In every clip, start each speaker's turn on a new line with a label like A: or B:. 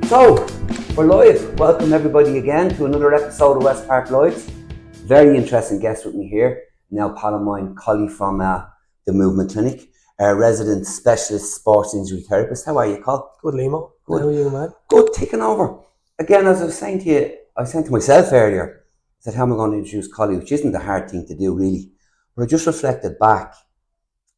A: So, we're live. Welcome everybody again to another episode of Westpark Live. Very interesting guest with me here. Now, pal of mine, Colin from the Movement Clinic, resident specialist sports injury therapist. How are you, Col?
B: Good, Limo.
A: Good.
B: How are you, man?
A: Good, taking over. Again, as I was saying to you, I was saying to myself earlier, I said, how am I going to introduce Colin, which isn't a hard thing to do, really. But I just reflected back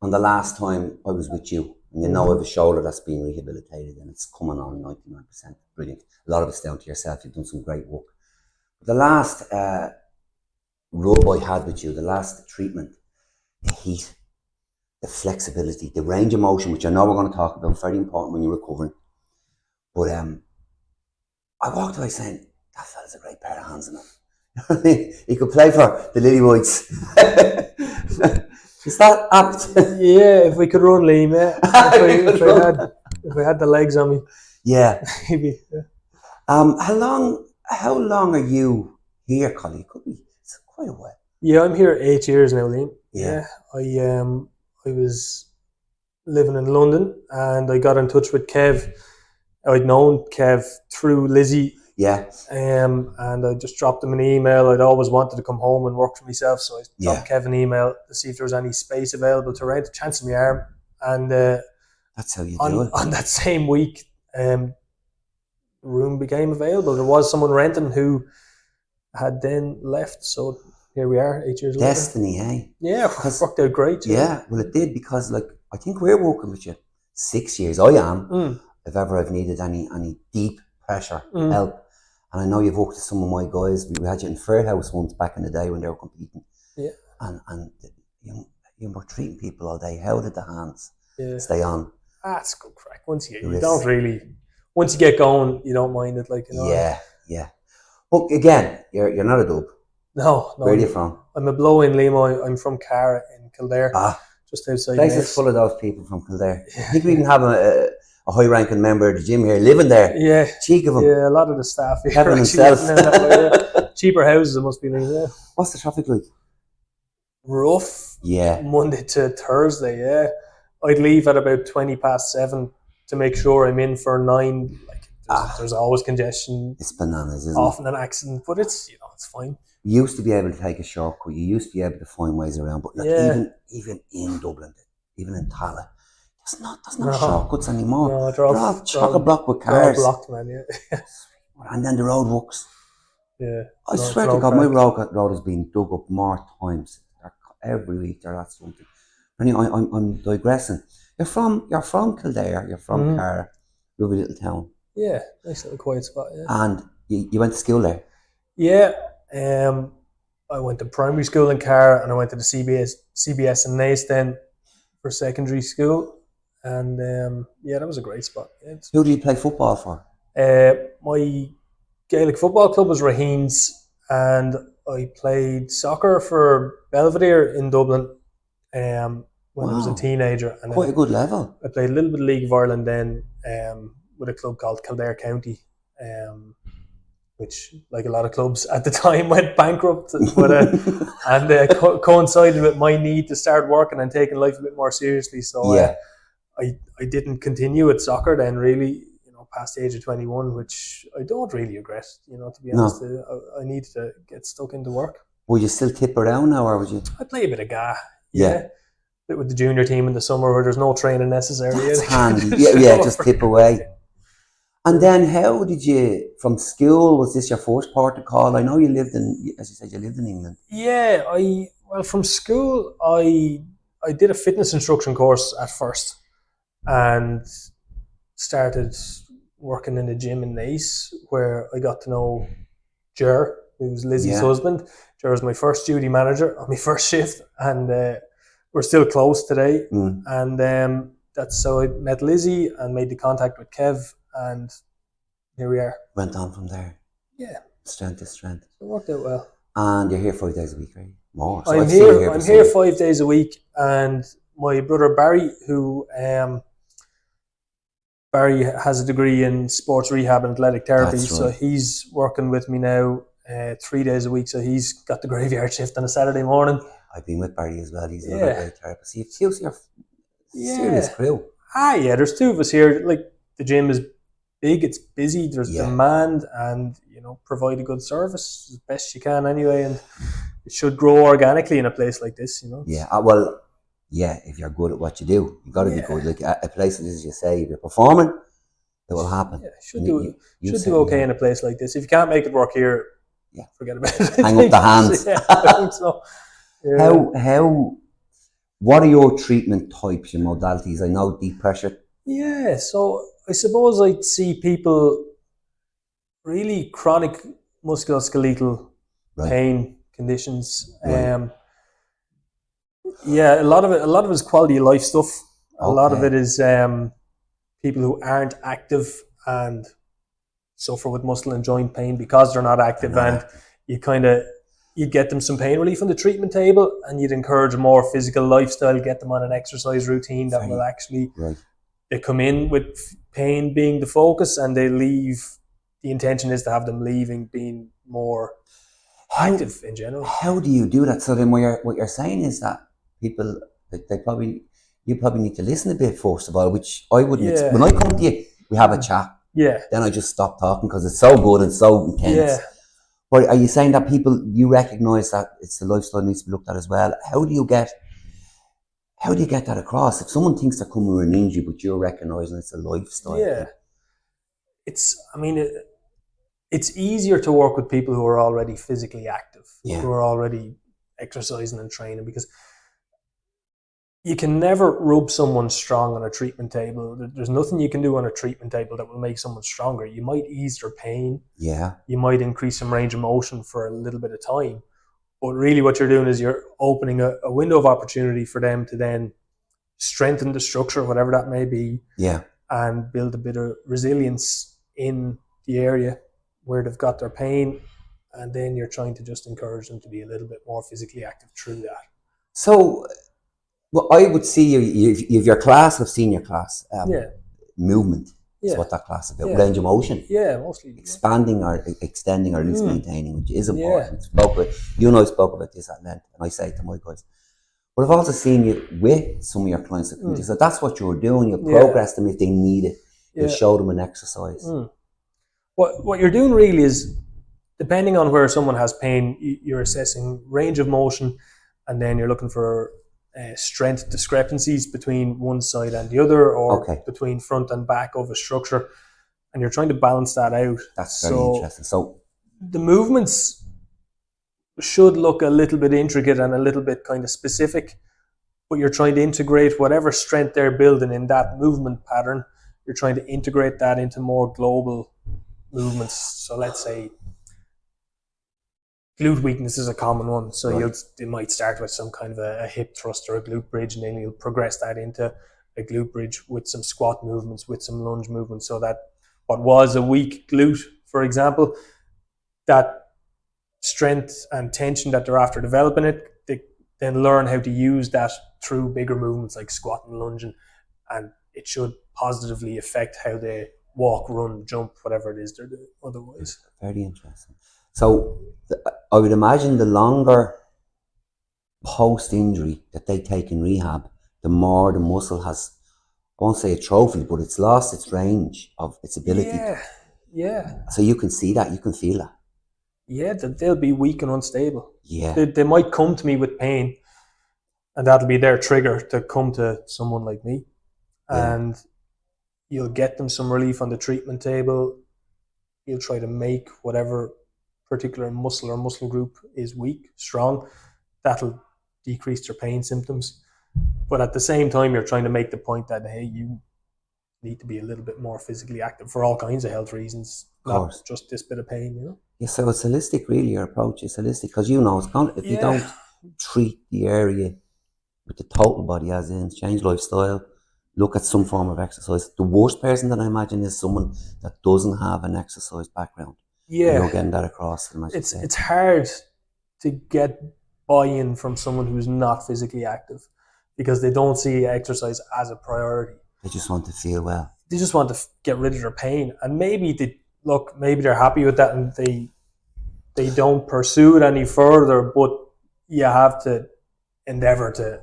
A: on the last time I was with you. And you know I have a shoulder that's been rehabilitated and it's coming on 99%. Brilliant. A lot of it's down to yourself. You've done some great work. But the last rub I had with you, the last treatment, the heat, the flexibility, the range of motion, which I know we're going to talk about, very important when you're recovering. But I walked away saying, that fella's a great pair of hands enough. You know what I mean? He could play for the Lily Whites. Is that apt?
B: Yeah, if we could run, Liam, yeah. If I had the legs on me.
A: Yeah.
B: Maybe. Yeah.
A: How long are you here, Colin? It could be, it's quite a while.
B: Yeah, I'm here 8 years now, Liam.
A: Yeah.
B: I was living in London and I got in touch with Kev. I'd known Kev through Lizzie.
A: Yeah.
B: And I just dropped him an email. I'd always wanted to come home and work for myself, so I dropped Kev an email to see if there was any space available to rent. Chance of my arm, and
A: that's how you do it.
B: On that same week, the room became available. There was someone renting who had then left, so here we are 8 years later.
A: Destiny, eh?
B: Yeah, it worked out great.
A: Yeah, well, it did, because like I think we're working with you 6 years. I am. If ever I've needed any deep pressure help. And I know you've worked with some of my guys. We had you in Fair House once back in the day when they were competing. Yeah. And you were treating people all day. How did the hands stay on?
B: That's good crack. Once you get going, you don't mind it, like, you know.
A: Yeah. But again, you're not a dub.
B: No.
A: Where are you from?
B: I'm a blow-in, Limo. I'm from Cara in Kildare. Just outside.
A: Place is full of those people from Kildare. I think we even have a high-ranking member of the gym here living there.
B: Yeah.
A: Cheek of them.
B: Yeah, a lot of the staff here.
A: Kevin himself.
B: Cheaper houses, it must be like, yeah.
A: What's the traffic like?
B: Rough.
A: Yeah.
B: Monday to Thursday, yeah. I'd leave at about 7:20 to make sure I'm in for 9. Like, there's always congestion.
A: It's bananas, isn't it?
B: Often an accident, but it's fine.
A: You used to be able to take a shortcut. You used to be able to find ways around. But like even in Dublin, even in Tala, there's no shortcuts anymore. No, they're all chock-a-block with cars.
B: They're all blocked, man, yeah.
A: And then the road works.
B: Yeah.
A: I swear to God, my road has been dug up more times. Every week there, that's something. Anyway, I'm digressing. You're from Kildare. You're from Cara, lovely little town.
B: Yeah, nice little quiet spot. Yeah.
A: And you went to school there.
B: Yeah. I went to primary school in Cara, and I went to the CBS in Naas then for secondary school. And that was a great spot. Yeah,
A: who did you play football for?
B: My Gaelic football club was Raheen's, and I played soccer for Belvedere in Dublin when I was a teenager. And
A: quite a good level.
B: I played a little bit of League of Ireland then with a club called Kildare County, which, like a lot of clubs at the time, went bankrupt. But coincided with my need to start working and taking life a bit more seriously. So I didn't continue at soccer then, really, past the age of 21, which I don't really regret, to be honest. I needed to get stuck into work.
A: Would you still tip around now, or would you?
B: I play a bit of GA, a bit with the junior team in the summer where there's no training necessary.
A: That's handy. Just tip away. And then how did you, from school, was this your first port of call? I know you lived in, as you said, you lived in England.
B: Yeah, from school, I did a fitness instruction course at first and started working in a gym in Naas, where I got to know Ger, who's Lizzie's husband. Ger was my first duty manager on my first shift, and we're still close today. And that's how I met Lizzie and made the contact with Kev, and here we are.
A: Went on from there.
B: Yeah.
A: Strength to strength.
B: It worked out well.
A: And you're here 5 days a week, right? More. So
B: I'm here 5 days a week, and my brother Barry, who Barry has a degree in sports rehab and athletic therapy, so he's working with me now 3 days a week. So he's got the graveyard shift on a Saturday morning.
A: I've been with Barry as well. He's another great therapist. You're serious crew.
B: There's 2 of us here. Like, the gym is big, it's busy, there's
A: Yeah.
B: demand, and provide a good service as best you can anyway, and it should grow organically in a place like this.
A: Yeah. Well, yeah. If you're good at what you do, you got to be good. Like a place like this, as you say, if you're performing, it will happen.
B: Yeah,
A: And
B: should do
A: certainly
B: okay
A: are.
B: in a place like this. If you can't make it work here,
A: Yeah.
B: forget about it.
A: Hang up the hands.
B: Yeah, I think so. Yeah.
A: What are your treatment types, your modalities? I know deep pressure.
B: Yeah, so I suppose I'd see people really chronic musculoskeletal
A: Right.
B: pain conditions.
A: Right.
B: Yeah, a lot of it is quality of life stuff. A lot of
A: Okay.
B: it is people who aren't active and suffer with muscle and joint pain because they're not active, and you'd get them some pain relief on the treatment table, and you'd encourage a more physical lifestyle, get them on an exercise routine that will actually,
A: Right.
B: they come in with pain being the focus and they leave. The intention is to have them leaving being more active in general.
A: How do you do that? So then what you're saying is that people, you probably need to listen a bit first of all, which I wouldn't.
B: Yeah.
A: When I come to you, we have a chat.
B: Yeah.
A: Then I just stop talking because it's so good and so intense.
B: Yeah.
A: But are you saying that you recognise that it's the lifestyle needs to be looked at as well? How do you get that across? If someone thinks they're coming with an injury, but you're recognising it's a lifestyle.
B: Yeah. It's easier to work with people who are already physically active, who are already exercising and training, because you can never rub someone strong on a treatment table. There's nothing you can do on a treatment table that will make someone stronger. You might ease their pain.
A: Yeah.
B: You might increase some range of motion for a little bit of time. But really what you're doing is you're opening a window of opportunity for them to then strengthen the structure, whatever that may be.
A: Yeah.
B: And build a bit of resilience in the area where they've got their pain. And then you're trying to just encourage them to be a little bit more physically active through that.
A: So, well, I would see you've your class of senior class. Movement is what that class is about. Range of motion.
B: Yeah, mostly.
A: Expanding or extending or at least maintaining, which is important. You and I spoke about this at length, and I say to my guys. But I've also seen you with some of your clients that come to you. So that's what you're doing. You progress them if they need it. You show them an exercise.
B: What you're doing really is, depending on where someone has pain, you're assessing range of motion, and then you're looking for strength discrepancies between one side and the other, or between front and back of a structure, and you're trying to balance that out.
A: That's very interesting. So
B: the movements should look a little bit intricate and a little bit kind of specific, but you're trying to integrate whatever strength they're building in that movement pattern. You're trying to integrate that into more global movements. So let's say glute weakness is a common one. So you might start with some kind of a hip thrust or a glute bridge, and then you'll progress that into a glute bridge with some squat movements, with some lunge movements, so that what was a weak glute, for example, that strength and tension that they're after developing it, they then learn how to use that through bigger movements like squat and lunging, and it should positively affect how they walk, run, jump, whatever it is they're doing otherwise.
A: Very interesting. So I would imagine the longer post-injury that they take in rehab, the more the muscle has, I won't say atrophy, but it's lost its range of its ability.
B: Yeah.
A: So you can see that, you can feel that.
B: Yeah, they'll be weak and unstable.
A: Yeah.
B: They might come to me with pain, and that'll be their trigger to come to someone like me. And you'll get them some relief on the treatment table. You'll try to make whatever particular muscle or muscle group is weak strong. That'll decrease their pain symptoms. But at the same time, you're trying to make the point that, hey, you need to be a little bit more physically active for all kinds of health reasons, not just this bit of pain,
A: Yeah, so it's holistic, really. Your approach is holistic, because if you don't treat the area with the total body, as in change lifestyle, look at some form of exercise. The worst person that I imagine is someone that doesn't have an exercise background.
B: Yeah,
A: and you're getting that across.
B: It's hard to get buy-in from someone who's not physically active, because they don't see exercise as a priority.
A: They just want to feel well.
B: They just want to get rid of their pain, and maybe they're happy with that, and they don't pursue it any further. But you have to endeavour to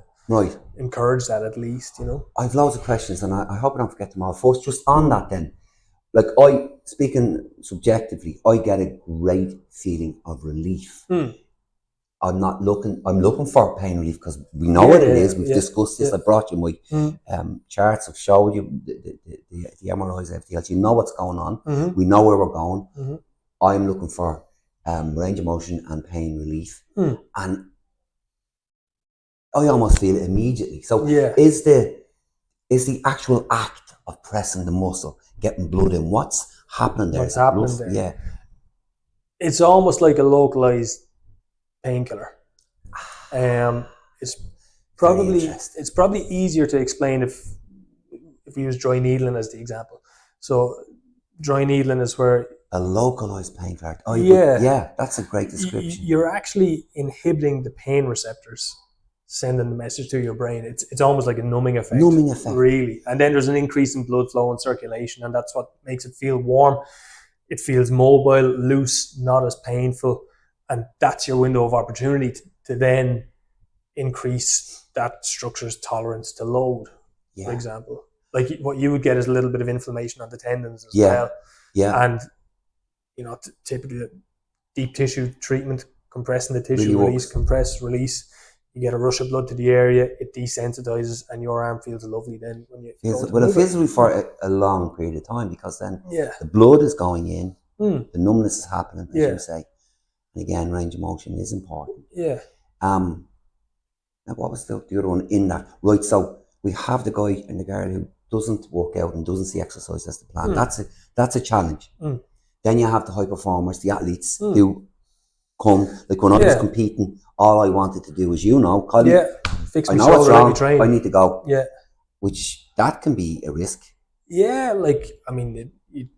B: encourage that at least.
A: I've loads of questions, and I hope I don't forget them all. First, just on that then, like speaking subjectively, I get a great feeling of relief. I'm looking for pain relief because we know what it is. We've discussed this. I brought you my charts. I've showed you the MRIs, everything else. You know what's going on. We know where we're going. I'm looking for range of motion and pain relief. And I almost feel it immediately. So is the actual act of pressing the muscle, getting blood in, what's happening there?
B: What's happening there?
A: Yeah.
B: It's almost like a localized painkiller. It's probably easier to explain if we use dry needling as the example. So dry needling is where
A: a localized painkiller. Yeah, that's a great description.
B: You're actually inhibiting the pain receptors, sending the message to your brain. It's almost like a numbing effect. Really. And then there's an increase in blood flow and circulation, and that's what makes it feel warm. It feels mobile, loose, not as painful. And that's your window of opportunity to then increase that structure's tolerance to load, for example. Like what you would get is a little bit of inflammation on the tendons as well. Yeah. And, typically deep tissue treatment, compressing the tissue, really release, compress, release. You get a rush of blood to the area, it desensitizes, and your arm feels lovely then. When you
A: it feels lovely for a long period of time, because then the blood is going in, the numbness is happening, as you say. And again, range of motion is important. Yeah. Now, what was the other one in that? Right, so we have the guy and the girl who doesn't work out and doesn't see exercise as the plan. That's a challenge. Then you have the high performers, the athletes who come, like when I was competing, all I wanted to do was, Colin,
B: fix
A: I
B: my
A: know what's
B: shoulder,
A: wrong, I need to go.
B: Yeah.
A: Which, that can be a risk.
B: Yeah, you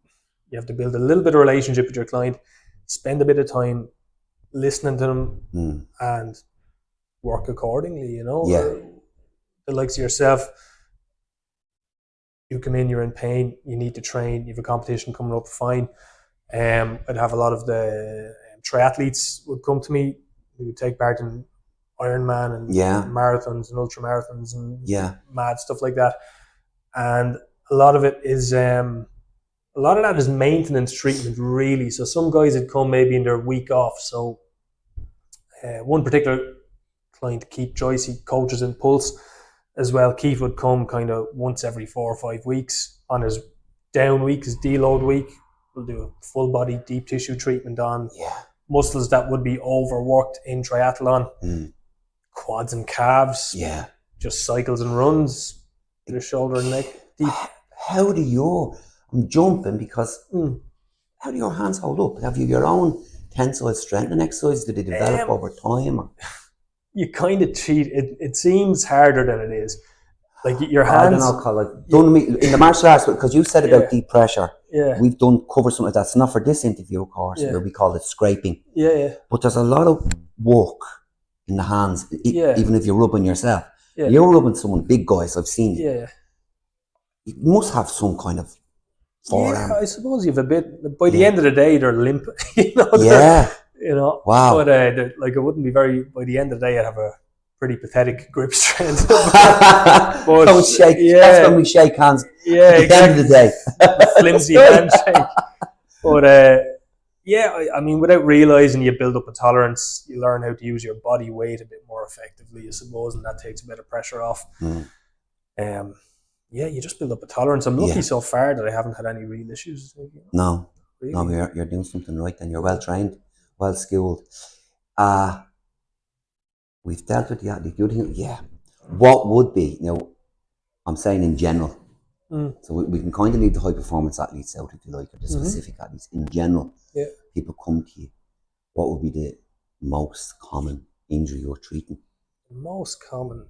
B: have to build a little bit of relationship with your client, spend a bit of time listening to them and work accordingly, The likes of yourself, you come in, you're in pain, you need to train, you have a competition coming up, fine. I'd have a lot of the triathletes would come to me who would take part in Ironman and marathons and ultra marathons and mad stuff like that. And a lot of it is that is maintenance treatment, really. So some guys would come maybe in their week off. So one particular client, Keith Joyce, he coaches in Pulse as well. Keith would come kind of once every 4 or 5 weeks on his down week, his deload week. We'll do a full body deep tissue treatment on muscles that would be overworked in triathlon, quads and calves, just cycles and runs, your shoulder and neck deep.
A: I'm jumping because how do your hands hold up? Have you your own tensile strengthening exercises? Do they develop over time? Or?
B: You kind of cheat. It seems harder than it is. Like your hands.
A: I don't know, Colin. In the martial arts, because you said about deep pressure, we've done cover something like that. It's not for this interview, of course, where we call it scraping. But there's a lot of work in the hands, even if you're rubbing yourself. You're rubbing someone, big guys, I've seen you. You must have some kind of forearm.
B: I suppose you have a bit. By the end of the day, they're limp. Wow. But it wouldn't be by the end of the day, I'd have a pretty pathetic grip strength.
A: But don't shake. That's when we shake hands.
B: Yeah,
A: at the end of the day.
B: Flimsy handshake. But without realizing, you build up a tolerance. You learn how to use your body weight a bit more effectively, I suppose, and that takes a bit of pressure off. You just build up a tolerance. I'm lucky so far that I haven't had any real issues.
A: No, you're doing something right, and you're well trained, well skilled. We've dealt with the athlete. What would be, I'm saying in general, so we can kind of leave the high performance athletes out if you like, or the specific athletes. In general, people come to you. What would be the most common injury you're treating?
B: Most common?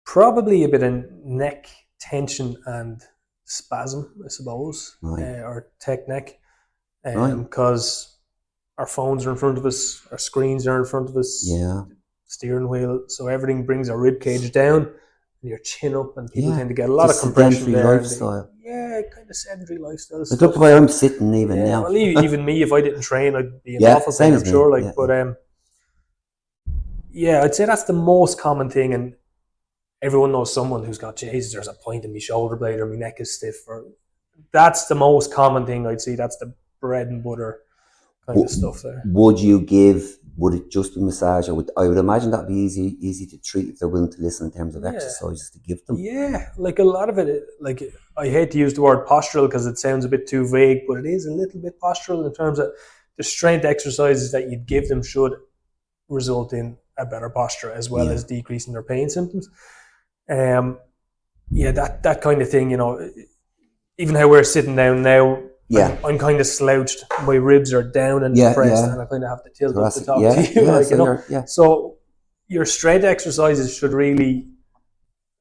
B: Probably a bit of neck tension and spasm, I suppose, or tech neck, because our phones are in front of us, our screens are in front of us, steering wheel, so everything brings our rib cage down and your chin up, and people tend to get a lot of compression there.
A: Lifestyle.
B: Kind of sedentary lifestyle.
A: Look the way I'm sitting even now.
B: Well, even me, if I didn't train, I'd be in awful pain, I'm sure. But I'd say that's the most common thing, and everyone knows someone who's got, Jesus, there's a point in my shoulder blade or my neck is stiff. Or that's the most common thing I'd see. That's the bread and butter kind of stuff there.
A: Would it just be massage? I would imagine that'd be easy to treat if they're willing to listen in terms of exercises to give them.
B: Yeah, like a lot of it, like I hate to use the word postural because it sounds a bit too vague, but it is a little bit postural in terms of the strength exercises that you'd give them should result in a better posture as well as decreasing their pain symptoms. That kind of thing, even how we're sitting down now, I'm kind of slouched. My ribs are down and depressed, and I kind of have to tilt up to talk to you. So your strength exercises should really,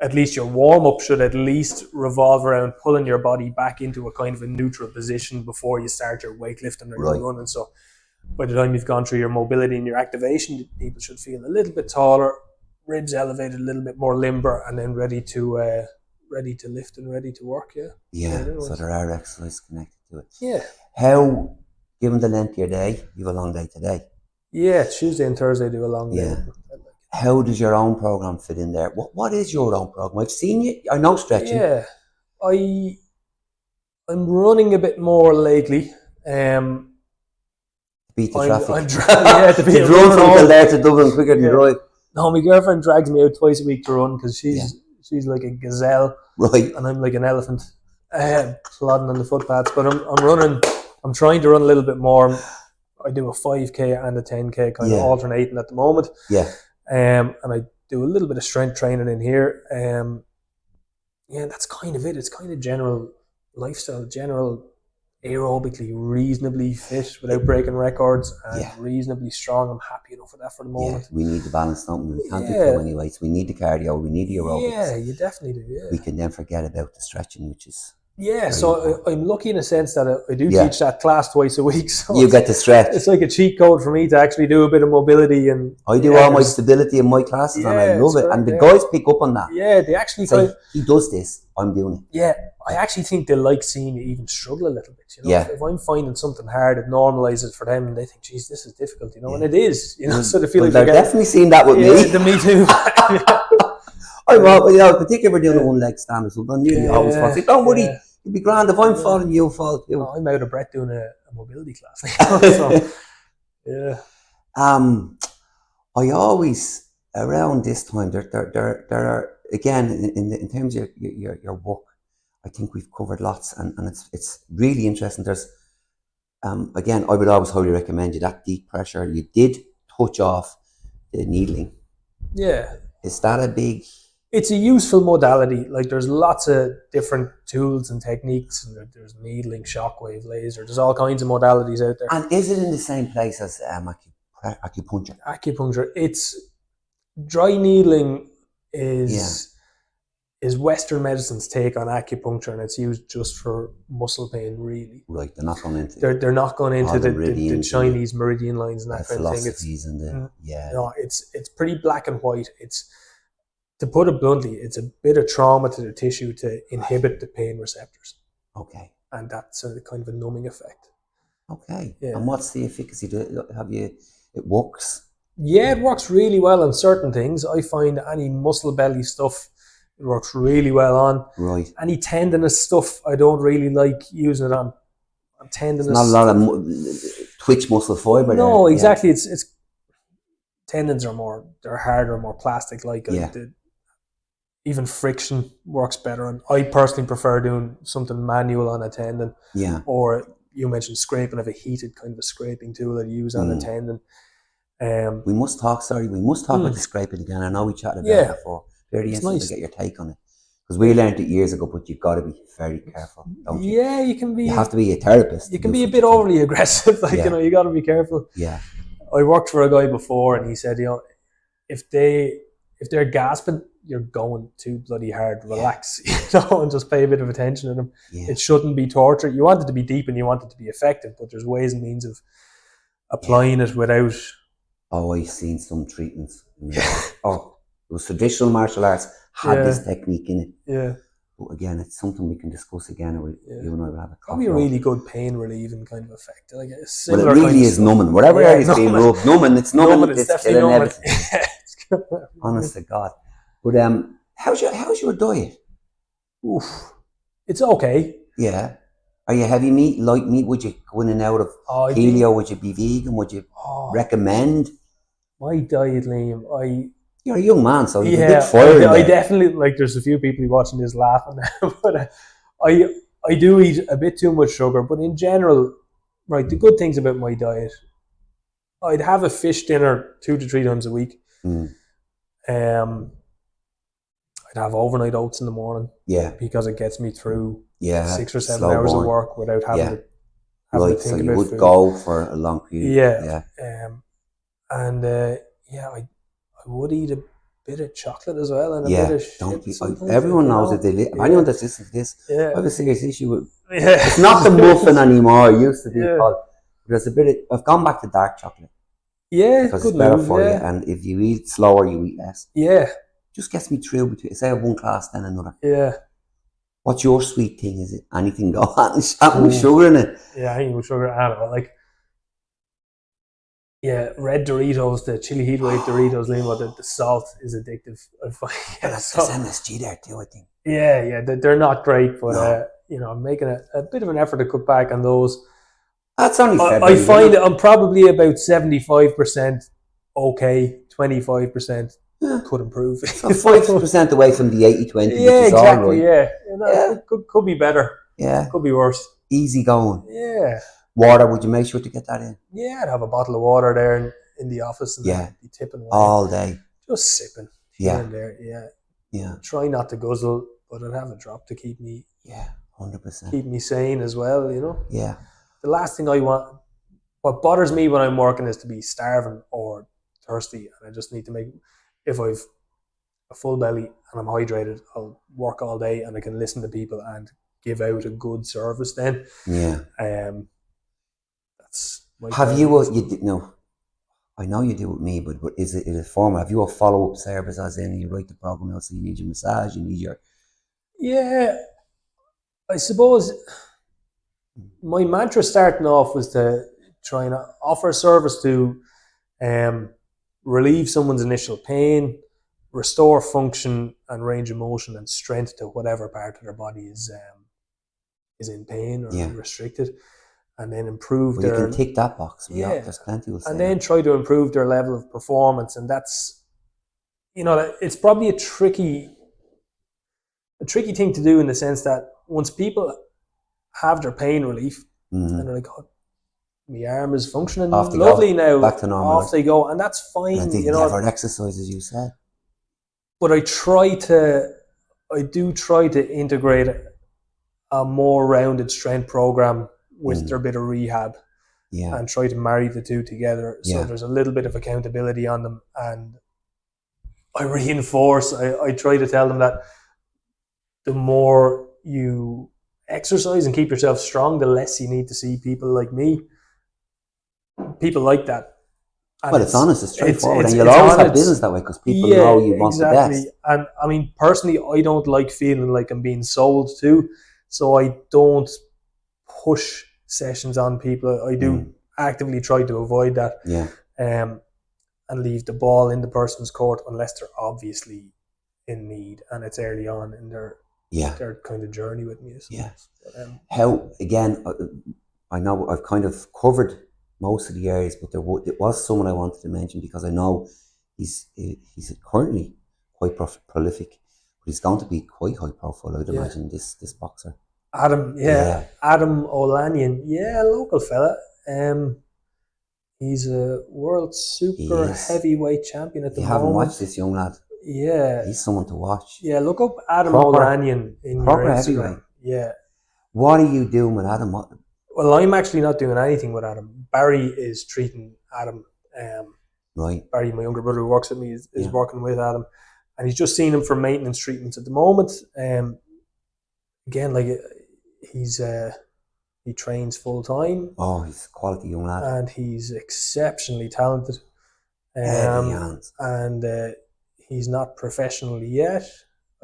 B: at least your warm-up should at least revolve around pulling your body back into a kind of a neutral position before you start your weightlifting or your running. So by the time you've gone through your mobility and your activation, people should feel a little bit taller, ribs elevated, a little bit more limber, and then ready to lift and ready to work.
A: So there are exercises connected to it.
B: How,
A: given the length of your day, you have a long day today.
B: Tuesday and Thursday do a long day.
A: How does your own program fit in there? What is your own program? I've seen you. I know stretching.
B: I'm running a bit more lately.
A: Beat the traffic.
B: To beat
A: to run from there to Dublin quicker than drive.
B: No, my girlfriend drags me out twice a week to run because she's like a gazelle, and I'm like an elephant, plodding on the footpaths. But I'm trying to run a little bit more. I do a 5k and a 10k kind of alternating at the moment. And I do a little bit of strength training in here. That's kind of it. It's kind of general lifestyle, general aerobically reasonably fit without breaking records and reasonably strong. I'm happy enough with that for the moment.
A: We need the balance, don't we? We can't do too many weights. We need the cardio. We need the aerobics.
B: Yeah, you definitely do.
A: We can then forget about the stretching, which is
B: so I'm lucky in a sense that I do teach that class twice a week. So
A: you get to stretch.
B: It's like a cheat code for me to actually do a bit of mobility. And
A: I do all my stability in my classes, and I love it. And the guys pick up on that.
B: Yeah, they actually
A: say, he does this, I'm doing it.
B: Yeah, I actually think they like seeing me even struggle a little bit. If I'm finding something hard, it normalizes for them, and they think, "Geez, this is difficult," and it is. So they feel like
A: they're definitely seeing that with me.
B: Me too.
A: Particularly if we're doing a one-leg stand or something, nearly always fall. Don't worry. You'll be grand. If I'm falling, you'll fall too.
B: I'm out of breath doing a mobility class.
A: I always, around this time, there are, again, in terms of your work, I think we've covered lots, and it's really interesting. There's, again, I would always highly recommend you that deep pressure. You did touch off the needling.
B: Yeah.
A: Is that a big...
B: It's a useful modality. Like there's lots of different tools and techniques, and there's needling, shockwave, laser. There's all kinds of modalities out there.
A: And is it in the same place as acupuncture?
B: Acupuncture. It's dry needling is Western medicine's take on acupuncture, and it's used just for muscle pain, really.
A: Right. They're not going into.
B: They're not going into the Chinese meridian lines and that kind of thing. It's pretty black and white. It's, to put it bluntly, it's a bit of trauma to the tissue to inhibit the pain receptors.
A: Okay.
B: And that's a kind of a numbing effect.
A: Okay. Yeah. And what's the efficacy? It works?
B: Yeah, it works really well on certain things. I find any muscle belly stuff, it works really well on.
A: Right.
B: Any tendinous stuff, I don't really like using it on tendinous.
A: It's not a lot of twitch muscle fiber.
B: No, exactly. It's tendons are they're harder, more plastic like. Even friction works better, and I personally prefer doing something manual on a tendon. Yeah. Or you mentioned scraping of a heated kind of a scraping tool that you use on a tendon.
A: We must talk about the scraping again. I know we chatted about it before. Very interesting to get your take on it. Because we learned it years ago, but you've got to be very careful, don't you?
B: Yeah, you can be.
A: You have to be a therapist.
B: You can be a bit overly aggressive, you got to be careful.
A: Yeah.
B: I worked for a guy before, and he said, if they're gasping, you're going too bloody hard. Relax, and just pay a bit of attention to them. Yeah. It shouldn't be torture. You want it to be deep and you want it to be effective, but there's ways and means of applying it without.
A: Oh, I've seen some treatments. It was traditional martial arts had this technique in it. Yeah. But again, it's something we can discuss again. You and I will have a
B: probably a really good pain relieving kind of effect. Like
A: it really is numbing. Whatever area is being numbing. It's numbing.
B: It's definitely numbing.
A: Honest to God. But How's your diet?
B: Oof, it's okay.
A: Yeah. Are you heavy meat, light meat? Would you go in and out of
B: I think,
A: paleo? Would you be vegan? Would you
B: oh,
A: recommend?
B: my diet, Liam.
A: You're a young man, so you've a big
B: Yeah,
A: fire in
B: I
A: there.
B: definitely, like, there's a few people watching this laughing, but I I do eat a bit too much sugar. But in general, right, the good things about my diet, I'd have a fish dinner 2 to 3 times a week.
A: Mm.
B: Um, I'd have overnight oats in the morning
A: Yeah,
B: because it gets me through
A: yeah.
B: 6 or 7 hours of
A: Slow burn.
B: work without
A: Yeah.
B: having to
A: Right, so
B: think
A: you
B: about
A: would
B: food.
A: go for a long period.
B: Yeah,
A: Yeah.
B: and yeah, I would eat a bit of chocolate as well and a bit
A: Yeah.
B: of
A: Don't
B: shit
A: be.
B: sometimes.
A: Everyone
B: Like,
A: knows that if
B: yeah,
A: anyone that's listening to this,
B: yeah,
A: I have a serious issue with.
B: yeah.
A: It's not the muffin anymore. It used to be
B: Yeah.
A: called. There's a bit of. I've gone back to dark chocolate
B: Yeah,
A: because
B: good
A: it's better
B: move.
A: for you,
B: Yeah,
A: and if you eat slower, you eat less.
B: yeah,
A: Just gets me through between. Say one class, then another.
B: yeah.
A: What's your sweet thing? Is it anything go on? Something with
B: Ooh.
A: sugar in it?
B: Yeah, I think with sugar, I don't know, like, yeah, red Doritos, the chili heat wave Doritos, Limo, the salt is addictive. I find,
A: And
B: yeah,
A: there's MSG there too, I think.
B: yeah, they're not great, but
A: No.
B: I'm making a bit of an effort to cut back on those.
A: That's only
B: I
A: February.
B: find that I'm probably about 75% okay, 25%
A: Yeah.
B: could improve.
A: So 5% away from the 80-20, which
B: Yeah,
A: is all
B: exactly.
A: right.
B: Yeah,
A: Yeah.
B: could be better.
A: Yeah.
B: Could be worse.
A: Easy going.
B: Yeah.
A: Water, would you make sure to get that in?
B: Yeah, I'd have a bottle of water there in the office and
A: Yeah.
B: then be tipping away.
A: All day.
B: Just sipping here
A: Yeah.
B: and there. Yeah.
A: Yeah.
B: Try not to guzzle, but I'd have a drop to keep me
A: 100%.
B: sane as well, you know.
A: Yeah.
B: The last thing I want, what bothers me when I'm working is to be starving or thirsty, and I just need to make, if I've a full belly and I'm hydrated, I'll work all day and I can listen to people and give out a good service then.
A: Yeah.
B: That's my
A: Have you,
B: priorities.
A: you did, no, I know you do with me, but is it a formal? Have you a follow-up service as in you write the program out, so you need your massage, you need your...
B: Yeah, I suppose my mantra starting off was to try and offer service to relieve someone's initial pain, restore function and range of motion and strength to whatever part of their body is in pain or
A: Yeah.
B: restricted, and then improve
A: Well, you
B: their
A: can tick that box.
B: yeah,
A: There's plenty will say
B: and then
A: that.
B: try to improve their level of performance. And that's, it's probably a tricky thing to do in the sense that once people have their pain relief
A: Mhm.
B: and they're like, oh, my arm is functioning
A: Off they
B: lovely
A: go.
B: now,
A: Back to normal.
B: off they go, and that's fine,
A: And they never exercise, as you said.
B: but I do try to integrate a more rounded strength program with their bit of rehab.
A: Yeah.
B: And try to marry the two together, so there's a little bit of accountability on them. And I reinforce, I try to tell them that the more you exercise and keep yourself strong, the less you need to see people like me. People like that. And
A: Well, it's honest, it's straightforward, and
B: it's
A: you'll always have
B: honest.
A: business that way because people know you want the best.
B: And I mean, personally, I don't like feeling like I'm being sold to, so I don't push sessions on people. I do actively try to avoid that.
A: Yeah.
B: And leave the ball in the person's court unless they're obviously in need and it's early on in their kind of journey with me.
A: Yeah.
B: But,
A: how, again, I know I've kind of covered most of the areas, but there was someone I wanted to mention because I know he's currently quite prolific, but he's going to be quite high profile, I'd imagine, this boxer.
B: Adam O'Lanion, local fella. He's a world super heavyweight champion at the moment.
A: You haven't watched this young lad?
B: Yeah.
A: He's someone to watch.
B: Yeah, look up Adam O'Lanion in your Instagram.
A: Heavyweight.
B: Yeah.
A: What are you doing with Adam?
B: Well, I'm actually not doing anything with Adam. Barry is treating Adam.
A: Right.
B: Barry, my younger brother who works with me, is working with Adam. And he's just seeing him for maintenance treatments at the moment. Again, like he trains full time.
A: Oh, he's a quality young lad.
B: And he's exceptionally talented.
A: And
B: he's not professionally yet.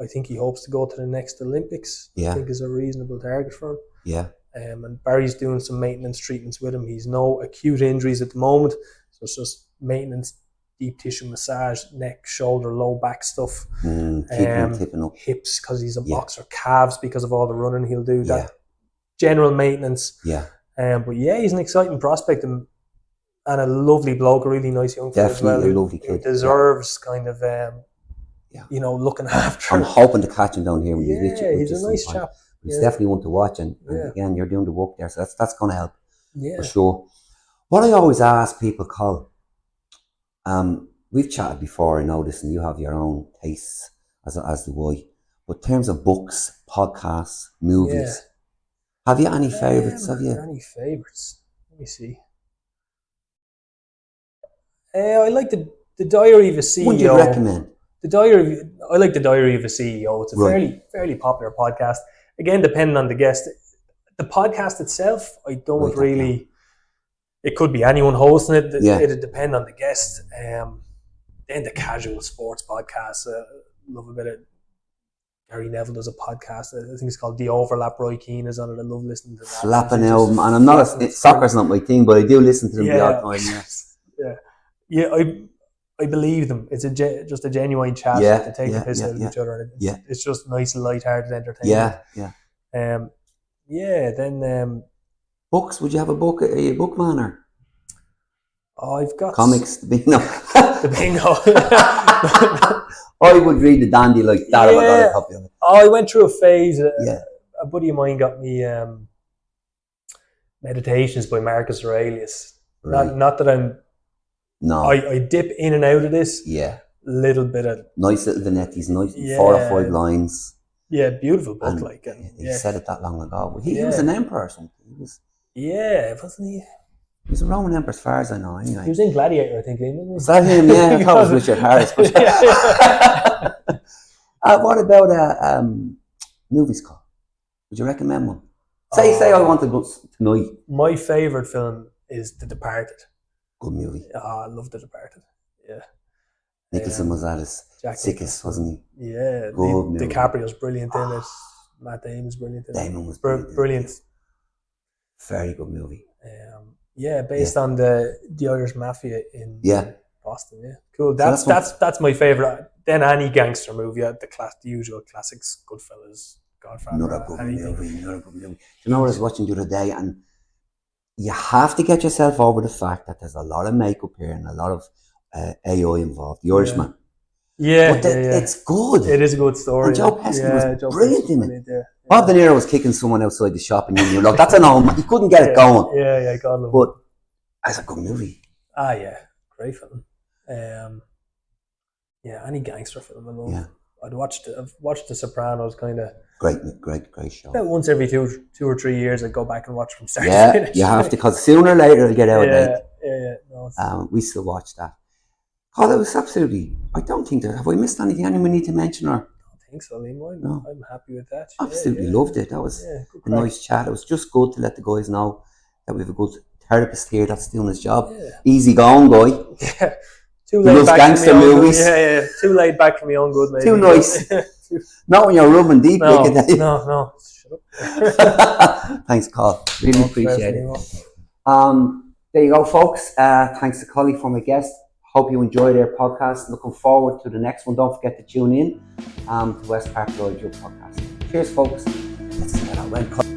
B: I think he hopes to go to the next Olympics.
A: Yeah.
B: I think is a reasonable target for him.
A: Yeah.
B: And Barry's doing some maintenance treatments with him. He's no acute injuries at the moment, so it's just maintenance deep tissue massage, neck, shoulder, low back stuff.
A: Tipping up.
B: Hips because he's a boxer, calves because of all the running he'll do. That general maintenance.
A: Yeah.
B: But yeah, he's an exciting prospect and a lovely bloke, a really nice young fella as well.
A: Definitely a lovely kid.
B: Who deserves kind of, looking after.
A: I'm hoping to catch him down here when he's with you.
B: He's a nice chap.
A: He's definitely one to watch, and again, you're doing the work there, so that's going to help for sure. What I always ask people, Col, we've chatted before, I know this, and you have your own tastes, as do I. But in terms of books, podcasts, movies, have you any favourites?
B: Any favourites? Let me see. I like the Diary of a CEO.
A: What do you recommend?
B: I like the Diary of a CEO. It's a fairly popular podcast. Again, depending on the guest. The podcast itself, I don't really. It could be anyone hosting it. It'd depend on the guest. Then the casual sports podcast. Love a bit of. Gary Neville does a podcast. I think it's called The Overlap. Roy Keane is on it. I love listening to that.
A: Flapping album, and I'm not soccer's not my thing, but I do listen to them the odd time.
B: Yeah. I believe them. It's just a genuine chat to take the piss out of each other. It's just nice, light-hearted entertainment. Then
A: books. Would you have a book? Are you a book man or?
B: Oh, I've got
A: comics. The bingo.
B: The bingo.
A: I would read the dandy like that if I got a copy of it.
B: Oh, I went through a phase. A buddy of mine got me Meditations by Marcus Aurelius. Right. Not that I'm. No. I dip in and out of this.
A: Yeah.
B: Little bit of
A: nice little vignettes, nice 4 or 5 lines.
B: Yeah, beautiful book.
A: He said it that long ago. But he was an emperor or something.
B: Wasn't he?
A: He was a Roman emperor as far as I know, anyway.
B: He was in Gladiator, I think.
A: Was that him? Yeah, I thought it was Richard Harris. What about movies, Col? Would you recommend one? Say I want to go tonight.
B: My favourite film is The Departed.
A: Good movie.
B: I love The Departed. Yeah.
A: Nicholson was at his sickest, wasn't he?
B: Yeah.
A: Good movie.
B: DiCaprio's brilliant in it. Matt Damon's brilliant in it.
A: Damon was
B: brilliant.
A: Very good movie.
B: Based on the Irish Mafia in Boston. Yeah, cool. That's my favourite. Then any gangster movie, the usual classics, Goodfellas, Godfather.
A: Another good movie. You know what I was watching the other day, and you have to get yourself over the fact that there's a lot of makeup here and a lot of AI involved. The Irishman. It's good.
B: It is a good story.
A: And Joe Pesci was brilliant in it. Bob De Niro was kicking someone outside the shop, and you're like, "That's an old man." You couldn't get it going.
B: Yeah, God love it.
A: But that's a good movie.
B: Great film. Any gangster film I love.
A: Yeah.
B: I've watched The Sopranos, kind of.
A: Great show.
B: About once every 2 or 3 years, I'd go back and watch from start to finish.
A: You have to, because sooner or later it'll get out of date.
B: No,
A: we still watch that. Oh, that was absolutely. I don't think that. Have we missed anything? Anyone need to mention or?
B: I think so, Liam.
A: No.
B: I'm happy with that.
A: Absolutely loved it. That was a nice chat. It was just good to let the guys know that we have a good therapist here that's doing his job. Yeah. Easy going guy.
B: Yeah. Too laid back
A: gangster
B: for me
A: movies.
B: Too laid back for me own good, maybe.
A: Too nice. Not when you're rubbing deep.
B: No. Shut
A: up. Thanks, Col. Really appreciate it. There you go, folks. Thanks to Colin for my guest. Hope you enjoyed our podcast. Looking forward to the next one. Don't forget to tune in to Westpark Fitness podcast. Cheers, folks. Let's see how that went.